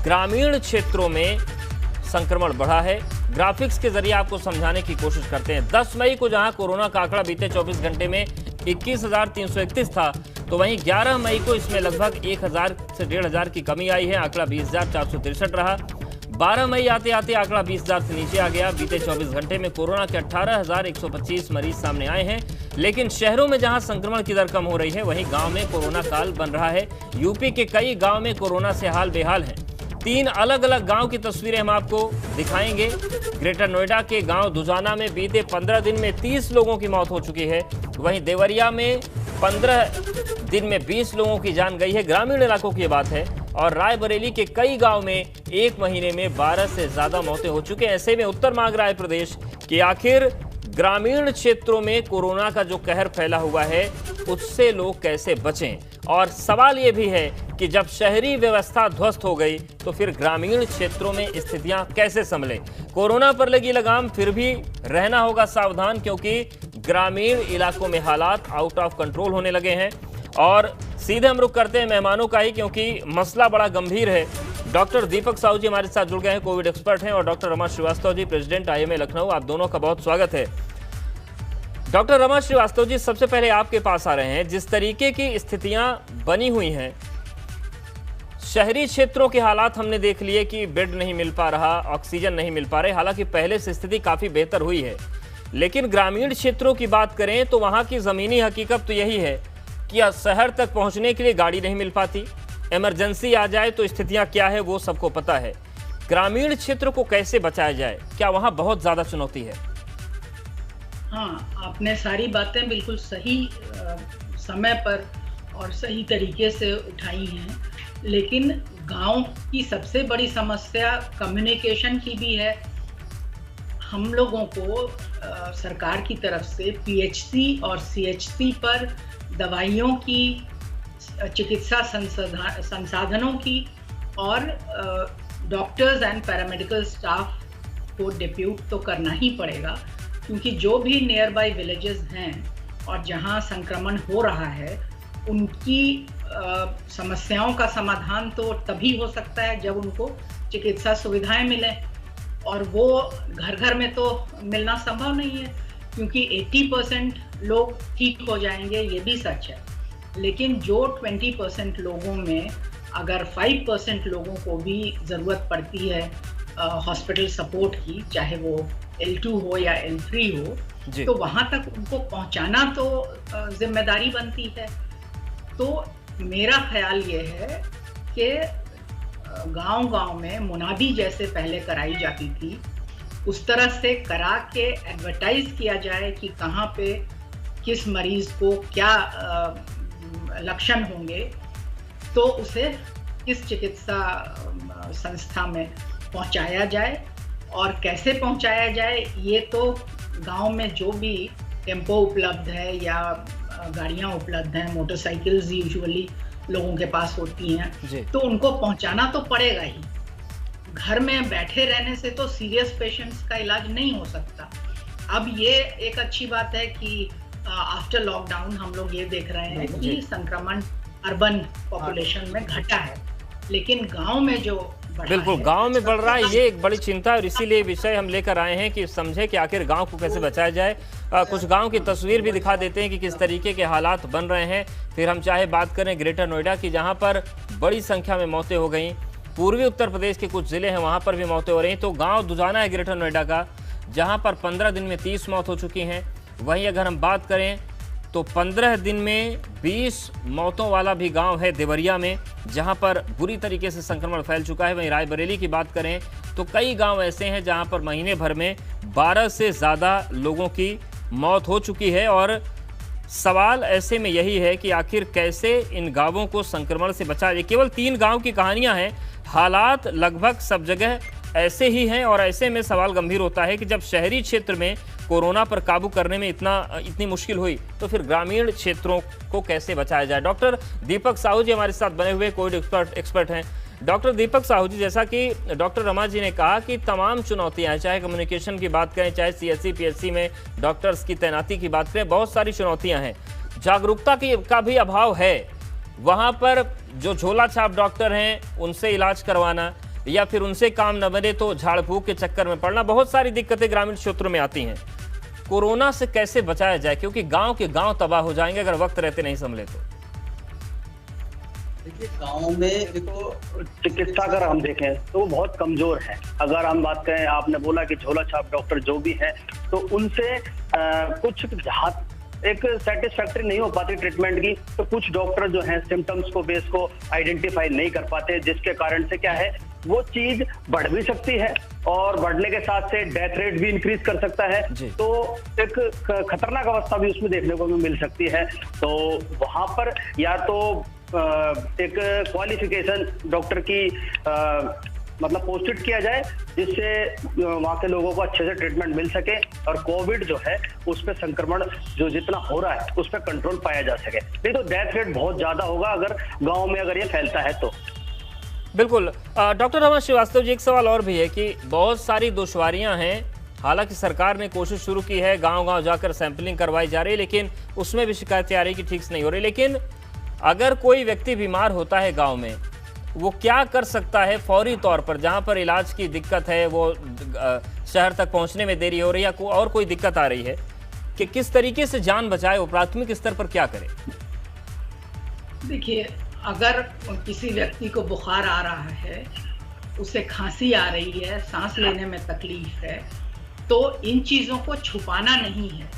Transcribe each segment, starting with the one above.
ग्रामीण क्षेत्रों में संक्रमण बढ़ा है। ग्राफिक्स के जरिए आपको समझाने की कोशिश करते हैं। 10 मई को जहां कोरोना का आंकड़ा बीते 24 घंटे में 21,331 था, तो वहीं 11 मई को इसमें लगभग 1,000 से 1,500 की कमी आई है। आंकड़ा 20,463 रहा। 12 मई आते आते आंकड़ा 20,000 से नीचे आ गया। बीते 24 घंटे में कोरोना के 18,125 मरीज सामने आए हैं। लेकिन शहरों में जहां संक्रमण की दर कम हो रही है, वहीं गांव में कोरोना काल बन रहा है। यूपी के कई गांव में कोरोना से हाल बेहाल है। 3 अलग अलग गांव की तस्वीरें हम आपको दिखाएंगे। ग्रेटर नोएडा के गांव दुजाना में बीते 15 दिन में 30 लोगों की मौत हो चुकी है। वहीं देवरिया में 15 दिन में 20 लोगों की जान गई है। ग्रामीण इलाकों की बात है। और रायबरेली के कई गांव में 1 महीने में 12 से ज्यादा मौतें हो चुकी हैं। ऐसे में उत्तर मांग रहा है प्रदेश कि आखिर ग्रामीण क्षेत्रों में कोरोना का जो कहर फैला हुआ है, उससे लोग कैसे बचें। और सवाल यह भी है कि जब शहरी व्यवस्था ध्वस्त हो गई, तो फिर ग्रामीण क्षेत्रों में स्थितियां कैसे संभले। कोरोना पर लगी लगाम, फिर भी रहना होगा सावधान, क्योंकि ग्रामीण इलाकों में हालात आउट ऑफ कंट्रोल होने लगे हैं। और सीधे हम रुख करते हैं मेहमानों का ही, क्योंकि मसला बड़ा गंभीर है। डॉक्टर दीपक साहू जी हमारे साथ जुड़ गए हैं, कोविड एक्सपर्ट हैं, और doctor Rama Srivastava ji, president IMA Lucknow. आप दोनों का बहुत स्वागत है। डॉक्टर रमा श्रीवास्तव जी, सबसे पहले आपके पास आ रहे हैं। जिस तरीके की स्थितियां बनी हुई हैं, शहरी क्षेत्रों के हालात हमने देख लिए कि बेड नहीं मिल पा रहा, ऑक्सीजन नहीं मिल पा रहे। हालांकि पहले से स्थिति काफी बेहतर हुई है, लेकिन ग्रामीण क्षेत्रों की बात करें तो वहां की जमीनी हकीकत तो यही है कि शहर तक पहुंचने के लिए गाड़ी नहीं मिल पाती। इमरजेंसी आ जाए तो स्थितियां क्या है वो सबको पता है। ग्रामीण क्षेत्र को कैसे बचाया जाए, क्या वहां बहुत ज्यादा चुनौती है? हाँ, आपने सारी बातें बिल्कुल सही समय पर और सही तरीके से उठाई हैं। लेकिन गांव की सबसे बड़ी समस्या कम्युनिकेशन की भी है। हम लोगों को सरकार की तरफ से PHC और CHC पर दवाइयों की, चिकित्सा संसाधनों की और डॉक्टर्स एंड पैरामेडिकल स्टाफ को डिप्यूट तो करना ही पड़ेगा, क्योंकि जो भी नियर बाई विलेजेस हैं और जहां संक्रमण हो रहा है, उनकी समस्याओं का समाधान तो तभी हो सकता है जब उनको चिकित्सा सुविधाएं मिलें। और वो घर घर में तो मिलना संभव नहीं है, क्योंकि 80% लोग ठीक हो जाएंगे, ये भी सच है। लेकिन जो 20% लोगों में अगर 5% लोगों को भी ज़रूरत पड़ती है हॉस्पिटल सपोर्ट की, चाहे वो L2 हो या L3 हो, तो वहाँ तक उनको पहुँचाना तो जिम्मेदारी बनती है। तो मेरा ख्याल ये है कि गांव-गांव में मुनादी जैसे पहले कराई जाती थी, उस तरह से करा के एडवर्टाइज किया जाए कि कहाँ पे किस मरीज को क्या लक्षण होंगे, तो उसे किस चिकित्सा संस्था में पहुंचाया जाए और कैसे पहुंचाया जाए। ये तो गांव में जो भी टेम्पो उपलब्ध है या गाड़ियां उपलब्ध हैं, मोटरसाइकिल्स यूजुअली लोगों के पास होती हैं, तो उनको पहुंचाना तो पड़ेगा ही। घर में बैठे रहने से तो सीरियस पेशेंट्स का इलाज नहीं हो सकता। अब ये एक अच्छी बात है कि आफ्टर लॉकडाउन हम लोग ये देख रहे हैं कि संक्रमण अर्बन पॉपुलेशन में घटा है, लेकिन गांव में जो बिल्कुल गांव में बढ़ रहा है, ये एक बड़ी चिंता है। और इसीलिए विषय हम लेकर आए हैं कि समझे कि आखिर गांव को कैसे बचाया जाए। कुछ गांव की तस्वीर भी दिखा देते हैं कि किस तरीके के हालात बन रहे हैं। फिर हम चाहे बात करें ग्रेटर नोएडा की, जहां पर बड़ी संख्या में मौतें हो गई। पूर्वी उत्तर प्रदेश के कुछ जिले हैं, वहां पर भी मौतें हो रही हैं। तो गाँव दुजाना है ग्रेटर नोएडा का, जहाँ पर 15 दिन में 30 मौत हो चुकी हैं। वहीं अगर हम बात करें तो 15 दिन में 20 मौतों वाला भी गांव है देवरिया में, जहां पर बुरी तरीके से संक्रमण फैल चुका है। वहीं रायबरेली की बात करें तो कई गांव ऐसे हैं जहां पर महीने भर में 12 से ज़्यादा लोगों की मौत हो चुकी है। और सवाल ऐसे में यही है कि आखिर कैसे इन गांवों को संक्रमण से बचाया जाए। केवल 3 गाँव की कहानियाँ हैं, हालात लगभग सब जगह ऐसे ही हैं। और ऐसे में सवाल गंभीर होता है कि जब शहरी क्षेत्र में कोरोना पर काबू करने में इतनी मुश्किल हुई, तो फिर ग्रामीण क्षेत्रों को कैसे बचाया जाए। डॉक्टर दीपक साहू जी हमारे साथ बने हुए कोविड एक्सपर्ट हैं। डॉक्टर दीपक साहू जी, जैसा कि डॉक्टर रमा जी ने कहा कि तमाम चुनौतियां, चाहे कम्युनिकेशन की बात करें, चाहे CHC PHC में डॉक्टर्स की तैनाती की बात करें, बहुत सारी चुनौतियां हैं। जागरूकता का भी अभाव है। वहाँ पर जो झोला छाप डॉक्टर हैं उनसे इलाज करवाना, या फिर उनसे काम न बने तो झाड़ फूक के चक्कर में पड़ना, बहुत सारी दिक्कतें ग्रामीण क्षेत्रों में आती हैं। कोरोना से कैसे बचाया जाए, क्योंकि गांव के गांव तबाह हो जाएंगे अगर वक्त रहते नहीं संभले तो। देखिए, गांव में देखो चिकित्सा अगर हम देखें तो वो बहुत कमजोर है। अगर हम बात करें, आपने बोला कि झोला छाप डॉक्टर जो भी है, तो उनसे कुछ एक सेटिस्फैक्ट्री नहीं हो पाती ट्रीटमेंट की। तो कुछ डॉक्टर जो हैं सिम्टम्स को बेस को आइडेंटिफाई नहीं कर पाते, जिसके कारण से क्या है वो चीज बढ़ भी सकती है और बढ़ने के साथ से डेथ रेट भी इंक्रीज कर सकता है। तो एक खतरनाक अवस्था भी उसमें देखने को मिल सकती है। तो वहां पर या तो एक क्वालिफिकेशन डॉक्टर की मतलब पोस्टेड किया जाए, जिससे वहाँ के लोगों को अच्छे से ट्रीटमेंट मिल सके और कोविड जो है उस पर संक्रमण जो जितना हो रहा है उस पर कंट्रोल पाया जा सके। नहीं तो डेथ रेट बहुत ज्यादा होगा अगर गांव में अगर ये फैलता है तो। बिल्कुल। डॉक्टर रमन श्रीवास्तव जी, एक सवाल और भी है कि बहुत सारी दुश्वारियां हैं, हालांकि सरकार ने कोशिश शुरू की है, गांव-गांव जाकर सैंपलिंग करवाई जा रही है, लेकिन उसमें भी शिकायतें आ रही कि ठीक से नहीं हो रही। लेकिन अगर कोई व्यक्ति बीमार होता है गांव में, वो क्या कर सकता है फौरी तौर पर, जहां पर इलाज की दिक्कत है, वो शहर तक पहुंचने में देरी हो रही है या और कोई दिक्कत आ रही है, कि किस तरीके से जान बचाए, वो प्राथमिक स्तर पर क्या करे? देखिए, अगर किसी व्यक्ति को बुखार आ रहा है, उसे खांसी आ रही है, सांस लेने में तकलीफ है, तो इन चीज़ों को छुपाना नहीं है।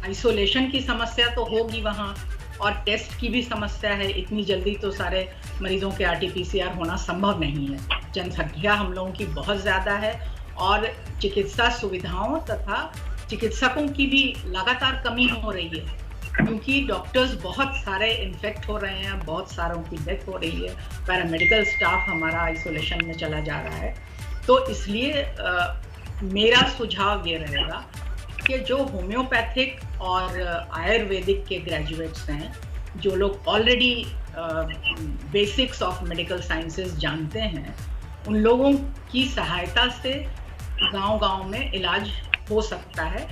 आइसोलेशन की समस्या तो होगी वहाँ, और टेस्ट की भी समस्या है। इतनी जल्दी तो सारे मरीजों के RT-PCR होना संभव नहीं है। जनसंख्या हम लोगों की बहुत ज़्यादा है और चिकित्सा सुविधाओं तथा चिकित्सकों की भी लगातार कमी हो रही है, क्योंकि डॉक्टर्स बहुत सारे इन्फेक्ट हो रहे हैं, बहुत सारों की डेथ हो रही है, पैरामेडिकल स्टाफ हमारा आइसोलेशन में चला जा रहा है। तो इसलिए मेरा सुझाव ये रहेगा कि जो होम्योपैथिक और आयुर्वेदिक के ग्रेजुएट्स हैं, जो लोग already basics of medical sciences जानते हैं, उन लोगों की सहायता से गांव-गांव में इलाज हो सकता है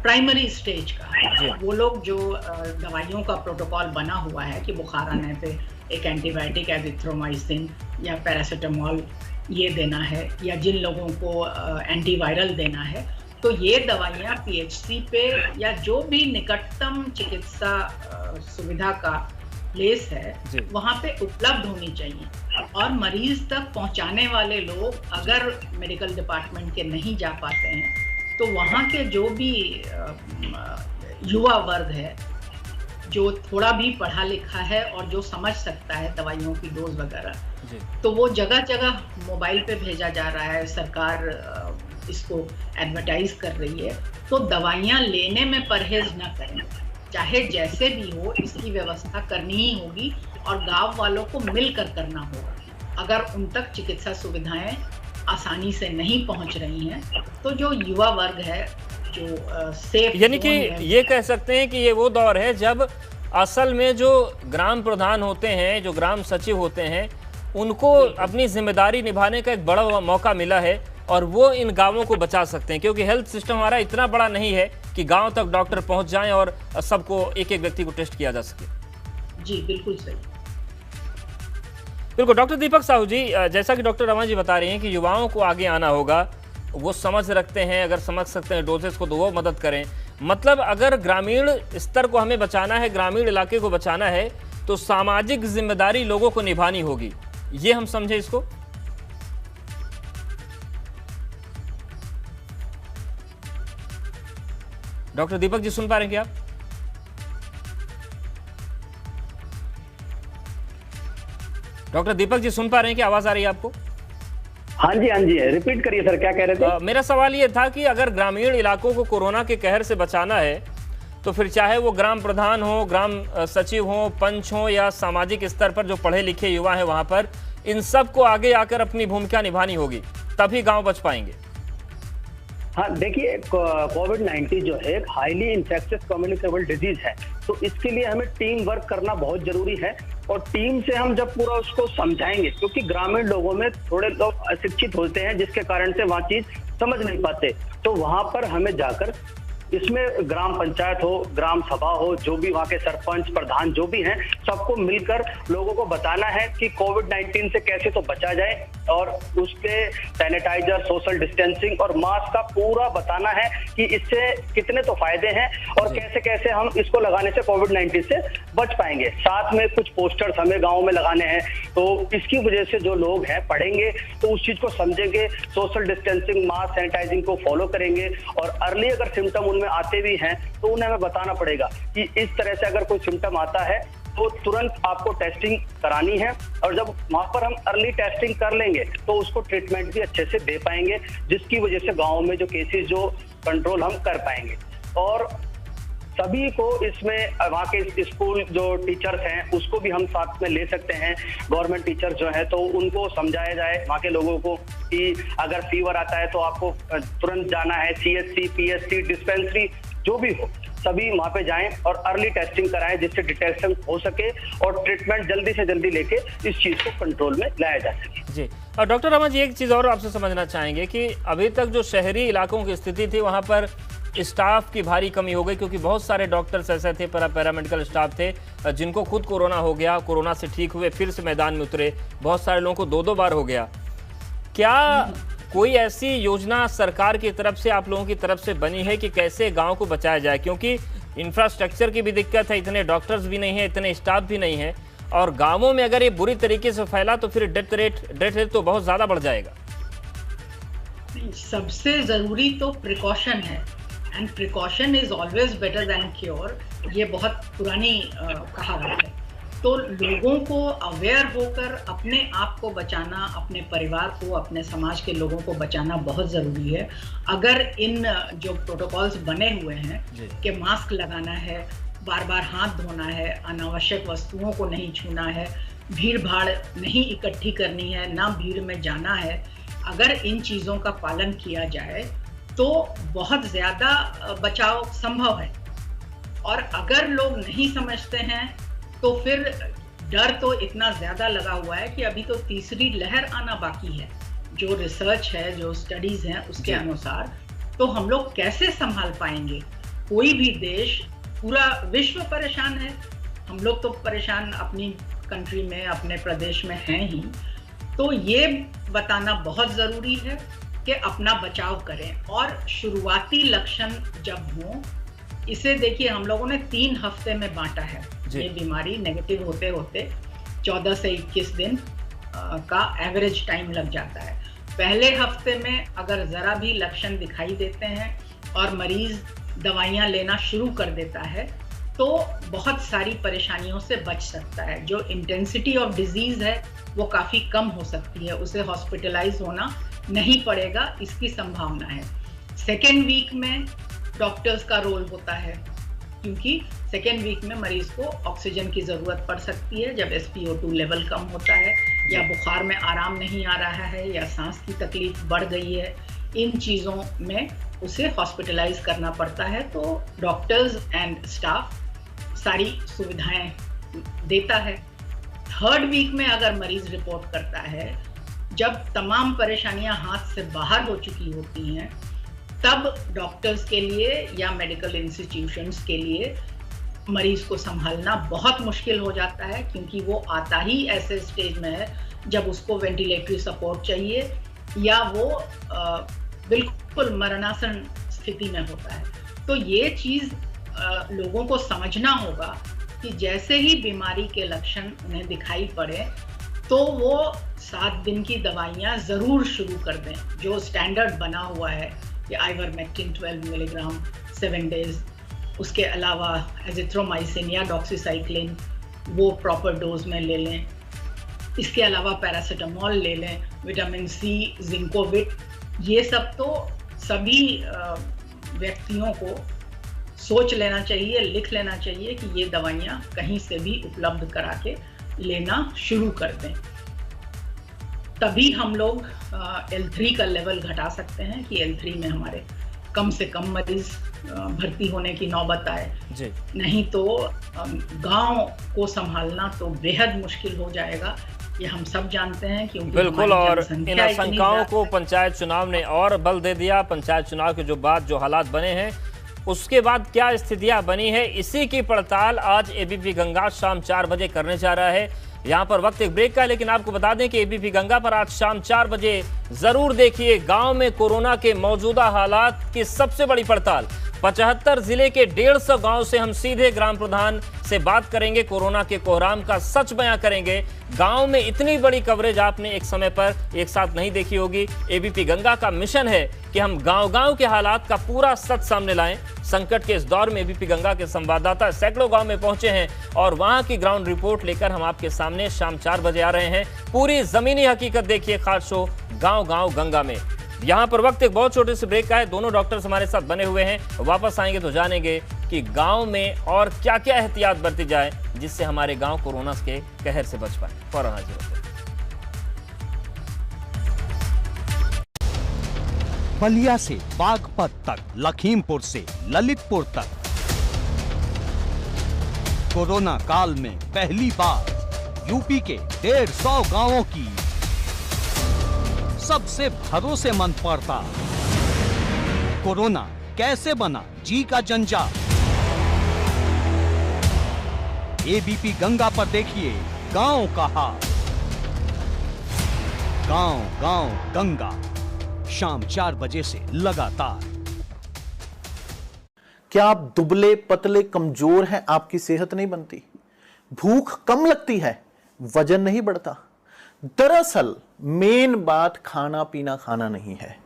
प्राइमरी स्टेज का। वो लोग जो दवाइयों का प्रोटोकॉल बना हुआ है कि बुखार आने पे एक एंटीबायोटिक एजिथ्रोमाइसिन या पैरासीटामोल ये देना है, या जिन लोगों को एंटीवायरल देना है, तो ये दवाइयाँ PHC पे या जो भी निकटतम चिकित्सा सुविधा का प्लेस है वहाँ पे उपलब्ध होनी चाहिए। और मरीज तक पहुँचाने वाले लोग अगर मेडिकल डिपार्टमेंट के नहीं जा पाते हैं, तो वहाँ के जो भी युवा वर्ग है, जो थोड़ा भी पढ़ा लिखा है और जो समझ सकता है दवाइयों की डोज वगैरह, तो वो जगह जगह मोबाइल पे भेजा जा रहा है। सरकार इसको एडवर्टाइज कर रही है। तो दवाइयाँ लेने में परहेज न करें, चाहे जैसे भी हो, इसकी व्यवस्था करनी ही होगी और गांव वालों को मिलकर करना होगा। अगर उन तक चिकित्सा सुविधाएं आसानी से नहीं पहुंच रही हैं, तो जो युवा वर्ग है, जो सेफ, यानी कि ये कह सकते हैं कि ये वो दौर है जब असल में जो ग्राम प्रधान होते हैं, जो ग्राम सचिव होते हैं, उनको अपनी जिम्मेदारी निभाने का एक बड़ा मौका मिला है और वो इन गांवों को बचा सकते हैं, क्योंकि हेल्थ सिस्टम हमारा इतना बड़ा नहीं है कि गांव तक डॉक्टर पहुंच जाएं और सबको एक एक व्यक्ति को टेस्ट किया जा सके। जी बिल्कुल सही। बिल्कुल। डॉक्टर दीपक साहू जी, जैसा कि डॉक्टर रमन जी बता रही हैं कि युवाओं को आगे आना होगा, वो समझ रखते हैं, अगर समझ सकते हैं डोजेस को तो वो मदद करें। मतलब अगर ग्रामीण स्तर को हमें बचाना है, ग्रामीण इलाके को बचाना है, तो सामाजिक जिम्मेदारी लोगों को निभानी होगी, ये हम समझे इसको। डॉक्टर दीपक जी सुन पा रहे हैं क्या आप? डॉक्टर दीपक जी सुन पा रहे हैं कि आवाज आ रही है आपको? हाँ जी रिपीट करिए सर, क्या कह रहे थे? मेरा सवाल ये था कि अगर ग्रामीण इलाकों को कोरोना के कहर से बचाना है, तो फिर चाहे वो ग्राम प्रधान हो, ग्राम सचिव हो, पंच हो, या सामाजिक स्तर पर जो पढ़े लिखे युवा हैं वहां पर, इन सब को आगे आकर अपनी भूमिका निभानी होगी, तभी गांव बच पाएंगे। हाँ देखिए, कोविड-19 जो है एक हाईली इन्फेक्शियस कम्युनिकेबल डिजीज है, तो इसके लिए हमें टीम वर्क करना बहुत जरूरी है। और टीम से हम जब पूरा उसको समझाएंगे, क्योंकि ग्रामीण लोगों में थोड़े लोग अशिक्षित होते हैं, जिसके कारण से वहाँ चीज समझ नहीं पाते, तो वहां पर हमें जाकर इसमें ग्राम पंचायत हो, ग्राम सभा हो, जो भी वहाँ के सरपंच प्रधान जो भी हैं, सबको मिलकर लोगों को बताना है कि कोविड-19 से कैसे तो बचा जाए, और उसके सैनिटाइजर, सोशल डिस्टेंसिंग और मास्क का पूरा बताना है कि इससे कितने तो फायदे हैं और कैसे कैसे हम इसको लगाने से कोविड-19 से बच पाएंगे। साथ में कुछ पोस्टर्स हमें गाँव में लगाने हैं, तो इसकी वजह से जो लोग हैं पढ़ेंगे तो उस चीज को समझेंगे, सोशल डिस्टेंसिंग, मास्क, सैनिटाइजिंग को फॉलो करेंगे, और अर्ली अगर सिम्टम उनमें आते भी हैं तो उन्हें हमें बताना पड़ेगा कि इस तरह से अगर कोई सिम्टम आता है तो तुरंत आपको टेस्टिंग करानी है, और जब वहां पर हम अर्ली टेस्टिंग कर लेंगे तो उसको ट्रीटमेंट भी अच्छे से दे पाएंगे, जिसकी वजह से गाँव में जो केसेस जो कंट्रोल हम कर पाएंगे। और सभी को इसमें वहाँ के स्कूल जो टीचर्स हैं उसको भी हम साथ में ले सकते हैं, गवर्नमेंट टीचर्स जो है, तो उनको समझाया जाए वहाँ के लोगों को कि अगर फीवर आता है तो आपको तुरंत जाना है, CHC, PSC, डिस्पेंसरी जो भी हो, सभी वहाँ पे जाएं और अर्ली टेस्टिंग कराएं, जिससे डिटेक्शन हो सके और ट्रीटमेंट जल्दी से जल्दी लेके इस चीज को कंट्रोल में लाया जा सके। जी, और डॉक्टर रमन जी, एक चीज़ और आपसे समझना चाहेंगे कि अभी तक जो शहरी इलाकों की स्थिति थी वहाँ पर स्टाफ की भारी कमी हो गई, क्योंकि बहुत सारे डॉक्टर्स ऐसे थे, पैरामेडिकल स्टाफ थे जिनको खुद कोरोना हो गया, कोरोना से ठीक हुए फिर से मैदान में उतरे, बहुत सारे लोगों को 2-2 बार हो गया। क्या कोई ऐसी योजना सरकार की तरफ से, आप लोगों की तरफ से बनी है कि कैसे गांव को बचाया जाए? क्योंकि इंफ्रास्ट्रक्चर की भी दिक्कत है, इतने डॉक्टर्स भी नहीं है, इतने स्टाफ भी नहीं है, और गाँवों में अगर ये बुरी तरीके से फैला तो फिर डेथ रेट तो बहुत ज़्यादा बढ़ जाएगा। सबसे ज़रूरी तो प्रिकॉशन है, and precaution is always better than cure. ये बहुत पुरानी कहावत है। तो लोगों को अवेयर होकर अपने आप को बचाना, अपने परिवार को, अपने समाज के लोगों को बचाना बहुत ज़रूरी है। अगर इन जो प्रोटोकॉल्स बने हुए हैं कि मास्क लगाना है, बार बार हाथ धोना है, अनावश्यक वस्तुओं को नहीं छूना है, भीड़ भाड़ नहीं इकट्ठी करनी है, ना भीड़ में जाना है, अगर इन चीज़ों का पालन किया जाए तो बहुत ज़्यादा बचाव संभव है। और अगर लोग नहीं समझते हैं तो फिर डर तो इतना ज़्यादा लगा हुआ है कि अभी तो तीसरी लहर आना बाकी है। जो रिसर्च है, जो स्टडीज़ हैं उसके अनुसार, तो हम लोग कैसे संभाल पाएंगे? कोई भी देश, पूरा विश्व परेशान है, हम लोग तो परेशान अपनी कंट्री में, अपने प्रदेश में हैं ही। तो ये बताना बहुत ज़रूरी है कि अपना बचाव करें, और शुरुआती लक्षण जब हों, इसे देखिए हम लोगों ने 3 हफ्ते में बांटा है। ये बीमारी नेगेटिव होते होते 14 से 21 दिन का एवरेज टाइम लग जाता है। पहले हफ्ते में अगर ज़रा भी लक्षण दिखाई देते हैं और मरीज़ दवाइयाँ लेना शुरू कर देता है तो बहुत सारी परेशानियों से बच सकता है। जो इंटेंसिटी ऑफ डिजीज़ है वो काफ़ी कम हो सकती है, उसे हॉस्पिटलाइज होना नहीं पड़ेगा, इसकी संभावना है। सेकेंड वीक में डॉक्टर्स का रोल होता है, क्योंकि सेकेंड वीक में मरीज को ऑक्सीजन की ज़रूरत पड़ सकती है, जब SpO2 लेवल कम होता है, या बुखार में आराम नहीं आ रहा है, या सांस की तकलीफ बढ़ गई है। इन चीज़ों में उसे हॉस्पिटलाइज करना पड़ता है, तो डॉक्टर्स एंड स्टाफ सारी सुविधाएं देता है। थर्ड वीक में अगर मरीज रिपोर्ट करता है, जब तमाम परेशानियां हाथ से बाहर हो चुकी होती हैं, तब डॉक्टर्स के लिए या मेडिकल इंस्टीट्यूशंस के लिए मरीज को संभालना बहुत मुश्किल हो जाता है, क्योंकि वो आता ही ऐसे स्टेज में है जब उसको वेंटिलेटरी सपोर्ट चाहिए, या वो बिल्कुल मरणासन स्थिति में होता है। तो ये चीज़ लोगों को समझना होगा कि जैसे ही बीमारी के लक्षण उन्हें दिखाई पड़े तो वो 7 दिन की दवाइयाँ ज़रूर शुरू कर दें, जो स्टैंडर्ड बना हुआ है कि आइवरमेक्टिन 12 मिलीग्राम 7 डेज, उसके अलावा एजिथ्रोमाइसिन या डॉक्सीसाइक्लिन वो प्रॉपर डोज में ले लें, इसके अलावा पैरासीटामोल ले लें, विटामिन C, जिंकोविट, ये सब तो सभी व्यक्तियों को सोच लेना चाहिए, लिख लेना चाहिए कि ये दवाइयाँ कहीं से भी उपलब्ध करा के लेना शुरू कर दें। तभी हम लोग L3 का लेवल घटा सकते हैं कि L3 में हमारे कम से कम मरीज भर्ती होने की नौबत आए जी। नहीं तो गांव को संभालना तो बेहद मुश्किल हो जाएगा, ये हम सब जानते हैं। क्योंकि बिल्कुल, और इन आशंकाओं को पंचायत चुनाव ने और बल दे दिया। पंचायत चुनाव के जो बाद जो हालात बने हैं उसके बाद क्या स्थितियां बनी है, इसी की पड़ताल आज एबीपी गंगा शाम 4 बजे करने जा रहा है। यहां पर वक्त एक ब्रेक का है, लेकिन आपको बता दें कि एबीपी गंगा पर आज शाम 4 बजे जरूर देखिए गांव में कोरोना के मौजूदा हालात की सबसे बड़ी पड़ताल। 75 जिले के 150 गांव से हम सीधे ग्राम प्रधान से बात करेंगे, कोरोना के कोहराम का सच बयां करेंगे। गांव में इतनी बड़ी कवरेज आपने एक समय पर एक साथ नहीं देखी होगी। एबीपी गंगा का मिशन है कि हम गांव-गांव के हालात का पूरा सच सामने लाएं। संकट के इस दौर में एबीपी गंगा के संवाददाता सैकड़ों गांव में पहुंचे हैं और वहां की ग्राउंड रिपोर्ट लेकर हम आपके सामने शाम 4 बजे आ रहे हैं। पूरी जमीनी हकीकत देखिए खास शो गांव-गांव गंगा में। यहां पर वक्त एक बहुत छोटे से ब्रेक का है। दोनों डॉक्टर्स हमारे साथ बने हुए हैं। वापस आएंगे तो जानेंगे कि गांव में और क्या क्या एहतियात बरती जाए जिससे हमारे गांव कोरोना के कहर से बच पाए। फौरन हाजिर होते हैं। बलिया से बागपत तक, लखीमपुर से ललितपुर तक, कोरोना काल में पहली बार यूपी के 150 गांवों की सबसे भरोसेमंद पड़ता। कोरोना कैसे बना जी का जंजाल। एबीपी गंगा पर देखिए गांव का हाल। गांव गांव गंगा शाम 4 बजे से लगातार। क्या आप दुबले पतले कमजोर हैं, आपकी सेहत नहीं बनती, भूख कम लगती है, वजन नहीं बढ़ता? दरअसल मेन बात खाना पीना खाना नहीं है,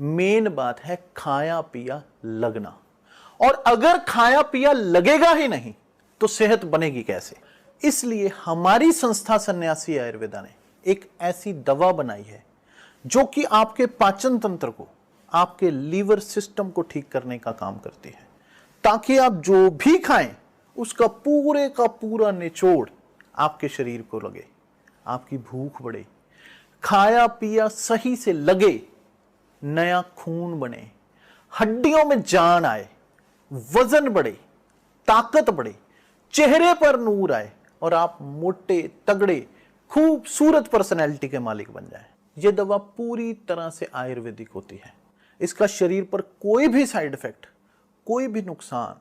मेन बात है खाया पिया लगना। और अगर खाया पिया लगेगा ही नहीं तो सेहत बनेगी कैसे? इसलिए हमारी संस्था सन्यासी आयुर्वेदा ने एक ऐसी दवा बनाई है जो कि आपके पाचन तंत्र को, आपके लीवर सिस्टम को ठीक करने का काम करती है, ताकि आप जो भी खाएं उसका पूरे का पूरा निचोड़ आपके शरीर को लगे, आपकी भूख बढ़े, खाया पिया सही से लगे, नया खून बने, हड्डियों में जान आए, वजन बढ़े, ताकत बढ़े, चेहरे पर नूर आए और आप मोटे तगड़े खूबसूरत पर्सनैलिटी के मालिक बन जाएं। यह दवा पूरी तरह से आयुर्वेदिक होती है। इसका शरीर पर कोई भी साइड इफेक्ट, कोई भी नुकसान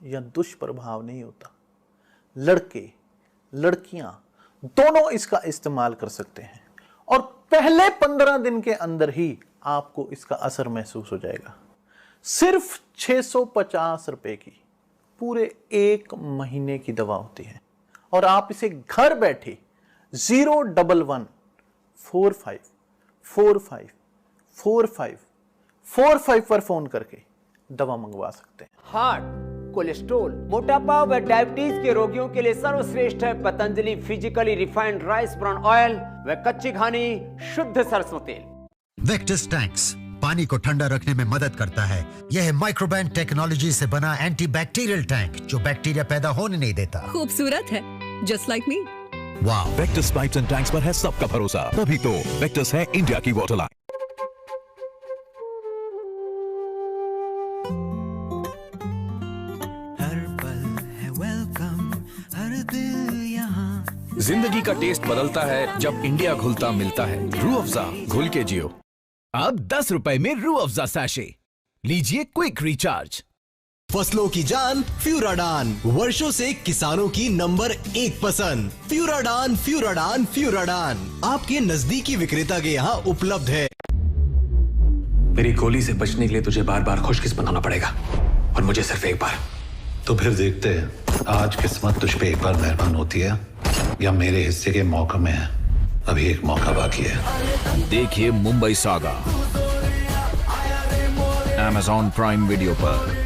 या दुष्प्रभाव नहीं होता। लड़के लड़कियां दोनों इसका इस्तेमाल कर सकते हैं और पहले 15 दिन के अंदर ही आपको इसका असर महसूस हो जाएगा। सिर्फ 650 रुपए की पूरे 1 महीने की दवा होती है और आप इसे घर बैठे 01145454545 पर फोन करके दवा मंगवा सकते हैं। हार्ट, कोलेस्ट्रोल, मोटापा व डायबिटीज के रोगियों के लिए सर्वश्रेष्ठ है Patanjali physically refined rice brown oil व कच्ची घानी शुद्ध सरसों तेल। वेक्टस टैंक्स पानी को ठंडा रखने में मदद करता है। यह है माइक्रोबैंड टेक्नोलॉजी से बना एंटीबैक्टीरियल टैंक जो बैक्टीरिया पैदा होने नहीं देता। खूबसूरत है, जस्ट लाइक मी। वाह, वेक्टस पाइप्स एंड टैंक्स पर है सबका भरोसा, तभी तो वेक्टस है इंडिया की वाटर लाइन। हर पल है वेलकम, हर दिल यहाँ। जिंदगी का टेस्ट बदलता है जब इंडिया घुलता मिलता है। रूह अफ़ज़ा, घुल के जियो। अब 10 रुपए में रूह अफ़ज़ा सैशे लीजिए, क्विक रिचार्ज। फसलों की जान फ्यूराडान, वर्षों से किसानों की नंबर 1 पसंद। फ्यूराडान फ्यूराडान फ्यूराडान आपके नजदीकी विक्रेता के यहाँ उपलब्ध है। मेरी गोली से बचने के लिए तुझे बार बार खुशकिस्मत होना पड़ेगा और मुझे सिर्फ एक बार। तो फिर देखते हैं आज किस्मत तुझ पे एक बार मेहरबान होती है या मेरे हिस्से के मौका में है। अभी एक मौका बाकी है। देखिए Mumbai saga Amazon prime video पर।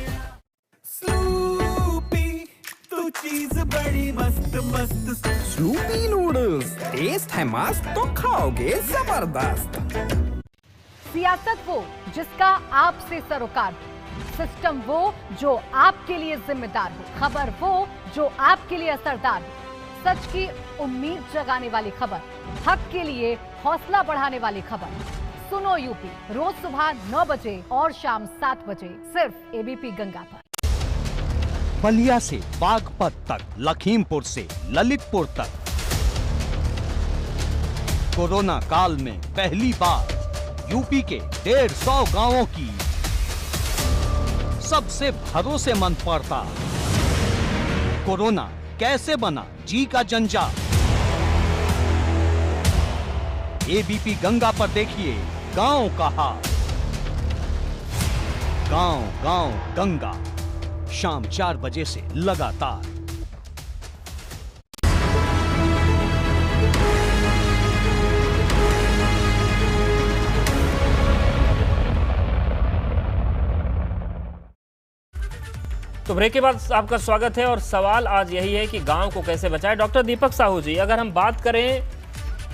तो चीज बड़ी मस्त मस्त। स्लूपी नूडल्स, टेस्ट है मस्त तो खाओगे जबरदस्त। सियासत वो जिसका आपसे सरोकार हो, सिस्टम वो जो आपके लिए जिम्मेदार हो, खबर वो जो आपके लिए असरदार हो, सच की उम्मीद जगाने वाली खबर, हक के लिए हौसला बढ़ाने वाली खबर। सुनो यूपी, रोज सुबह 9 बजे और शाम 7 बजे सिर्फ एबीपी गंगा पर। बलिया से बागपत तक, लखीमपुर से ललितपुर तक, कोरोना काल में पहली बार यूपी के 150 गांवों की सबसे भरोसेमंद पड़ता। कोरोना कैसे बना जी का जंजाल। एबीपी गंगा पर देखिए गांव का हाल। गांव गांव गंगा, शाम 4 बजे से लगातार। तो ब्रेक के बाद आपका स्वागत है और सवाल आज यही है कि गांव को कैसे बचाएं। डॉक्टर दीपक साहू जी, अगर हम बात करें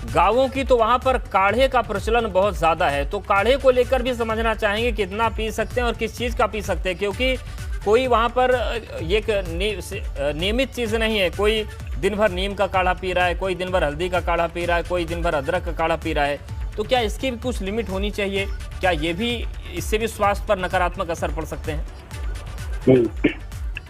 गांवों की तो वहां पर काढ़े का प्रचलन बहुत ज्यादा है, तो काढ़े को लेकर भी समझना चाहेंगे कितना पी सकते हैं और किस चीज का पी सकते हैं, क्योंकि कोई वहां पर एक नियमित चीज नहीं है। कोई दिन भर नीम का काढ़ा पी रहा है, कोई दिन भर हल्दी का काढ़ा पी रहा है, कोई दिन भर अदरक का काढ़ा पी रहा है। तो क्या इसकी भी कुछ लिमिट होनी चाहिए? क्या ये भी, इससे भी स्वास्थ्य पर नकारात्मक असर पड़ सकते हैं?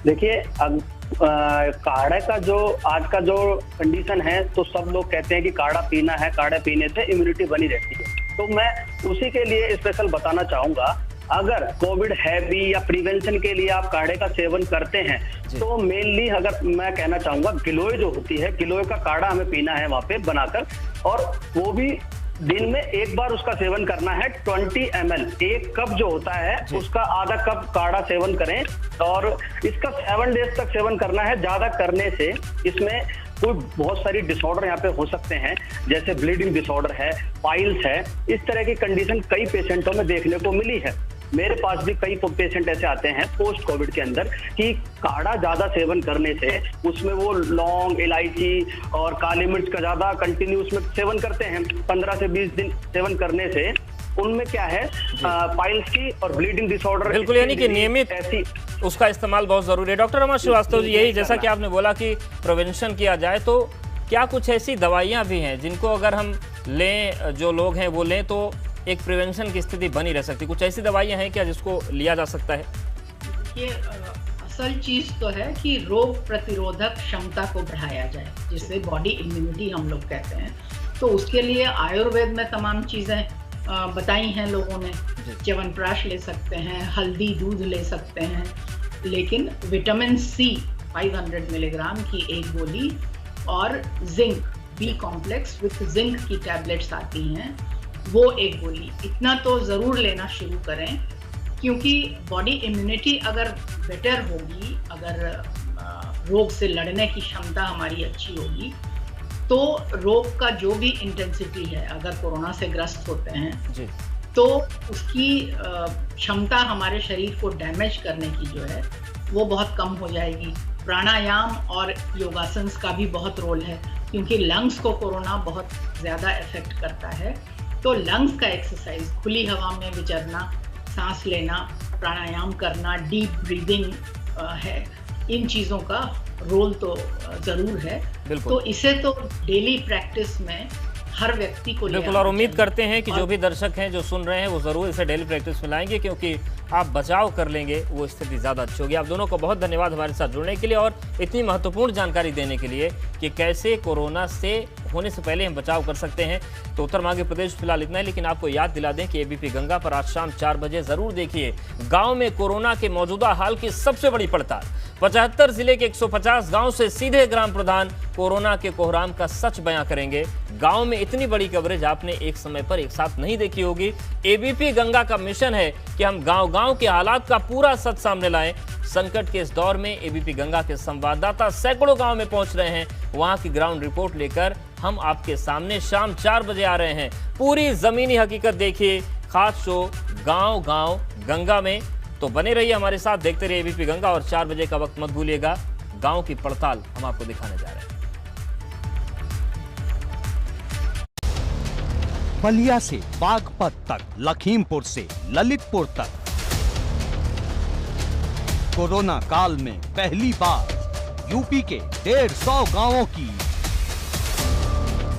देखिए, अब काढ़े का जो आज का जो कंडीशन है, तो सब लोग कहते हैं कि काढ़ा पीना है, काढ़े पीने से इम्यूनिटी बनी रहती है। तो मैं उसी के लिए स्पेशल बताना चाहूंगा, अगर कोविड है भी या प्रिवेंशन के लिए आप काढ़े का सेवन करते हैं, तो मेनली अगर मैं कहना चाहूंगा गिलोय जो होती है, गिलोय का काढ़ा हमें पीना है वहां पे बनाकर, और वो भी दिन में एक बार उसका सेवन करना है। 20 ml, 1 कप जो होता है उसका आधा कप काढ़ा सेवन करें, और इसका 7 डेज तक सेवन करना है। ज्यादा करने से इसमें कोई बहुत सारी डिसऑर्डर यहाँ पे हो सकते हैं, जैसे ब्लीडिंग डिसऑर्डर है, पाइल्स है, इस तरह की कंडीशन कई पेशेंटों में देखने को मिली है। मेरे पास भी कई पेशेंट ऐसे आते हैं पोस्ट कोविड के अंदर कि काढ़ा ज्यादा सेवन करने से, उसमें वो लौंग, इलायची और काली मिर्च का ज्यादा कंटिन्यू उसमें सेवन करते हैं, 15 से 20 दिन सेवन करने से उनमें क्या है, पाइल्स की और ब्लीडिंग डिसऑर्डर। बिल्कुल, यानी कि नियमित ऐसी उसका इस्तेमाल बहुत जरूरी है। डॉक्टर रमन श्रीवास्तव जी, यही जैसा कि आपने बोला कि प्रिवेंशन किया जाए, तो क्या कुछ ऐसी दवाइयां भी हैं जिनको अगर हम लें, जो लोग हैं वो लें, तो एक प्रिवेंशन की स्थिति बनी रह सकती? कुछ ऐसी दवाइयां हैं क्या जिसको लिया जा सकता है? ये असल चीज तो है कि रोग प्रतिरोधक क्षमता को बढ़ाया जाए, जिसे बॉडी इम्यूनिटी हम लोग कहते हैं। तो उसके लिए आयुर्वेद में तमाम चीजें बताई हैं लोगों ने। च्यवनप्राश ले सकते हैं, हल्दी दूध ले सकते हैं, लेकिन विटामिन सी 500 मिलीग्राम की एक गोली और zinc, B complex with zinc की टैबलेट्स आती हैं, वो एक गोली, इतना तो ज़रूर लेना शुरू करें, क्योंकि बॉडी इम्यूनिटी अगर बेटर होगी, अगर रोग से लड़ने की क्षमता हमारी अच्छी होगी, तो रोग का जो भी इंटेंसिटी है, अगर कोरोना से ग्रस्त होते हैं तो उसकी क्षमता हमारे शरीर को डैमेज करने की जो है वो बहुत कम हो जाएगी। प्राणायाम और योगासन का भी बहुत रोल है, क्योंकि लंग्स को कोरोना बहुत ज़्यादा इफेक्ट करता है। तो लंग्स का एक्सरसाइज, खुली हवा में विचरना, सांस लेना, प्राणायाम करना, डीप ब्रीदिंग है, इन चीज़ों का रोल तो ज़रूर है। तो इसे तो डेली प्रैक्टिस में हर व्यक्ति को बिल्कुल, और उम्मीद करते हैं कि जो भी दर्शक हैं जो सुन रहे हैं वो ज़रूर इसे डेली प्रैक्टिस में लाएंगे, क्योंकि आप बचाव कर लेंगे वो स्थिति ज़्यादा अच्छी होगी। आप दोनों को बहुत धन्यवाद हमारे साथ जुड़ने के लिए और इतनी महत्वपूर्ण जानकारी देने के लिए कि कैसे कोरोना से होने से पहले हम बचाव कर सकते हैं। तो उत्तर मांगे प्रदेश फिलहाल इतना है, लेकिन आपको याद दिला दें कि एबीपी गंगा पर आज शाम 4 बजे जरूर देखिए गांव में कोरोना के मौजूदा हाल की सबसे बड़ी पड़ताल। 75 जिले के 150 गांव से सीधे ग्राम प्रधान कोरोना के कोहराम का सच बयां करेंगे। गांव में इतनी बड़ी कवरेज आपने एक समय पर एक साथ नहीं देखी होगी। एबीपी गंगा का मिशन है कि हम गांव-गांव के हालात का पूरा सच सामने लाएं। संकट के इस दौर में एबीपी गंगा के संवाददाता सैकड़ों गांव में पहुंच रहे हैं। वहां की ग्राउंड रिपोर्ट लेकर हम आपके सामने शाम 4 बजे आ रहे हैं। पूरी जमीनी हकीकत देखिए, खास शो गांव-गांव गंगा में। तो बने रहिए हमारे साथ, देखते रहिए एबीपी गंगा और 4 बजे का वक्त मत भूलिएगा। गांव की पड़ताल हम आपको दिखाने जा रहे हैं। बलिया से बागपत तक, लखीमपुर से ललितपुर तक, कोरोना काल में पहली बार यूपी के 150 गांवों की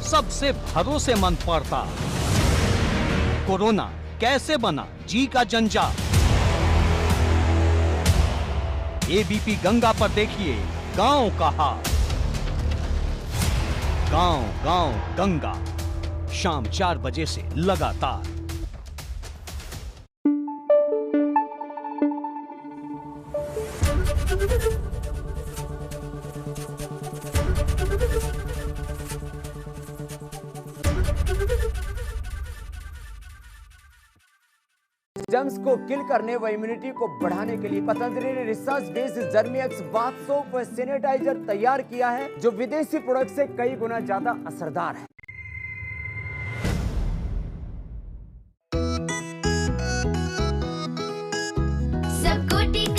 सबसे भरोसेमंद वार्ता। कोरोना कैसे बना जी का जंजाल। एबीपी गंगा पर देखिए गांव का हाल। गांव गांव गंगा, शाम 4 बजे से लगातार। जर्म्स को किल करने व इम्यूनिटी को बढ़ाने के लिए पतंजलि ने रिसर्च बेस्ड जर्मीएक्स बाथ सोप व सैनिटाइजर तैयार किया है, जो विदेशी प्रोडक्ट से कई गुना ज्यादा असरदार है।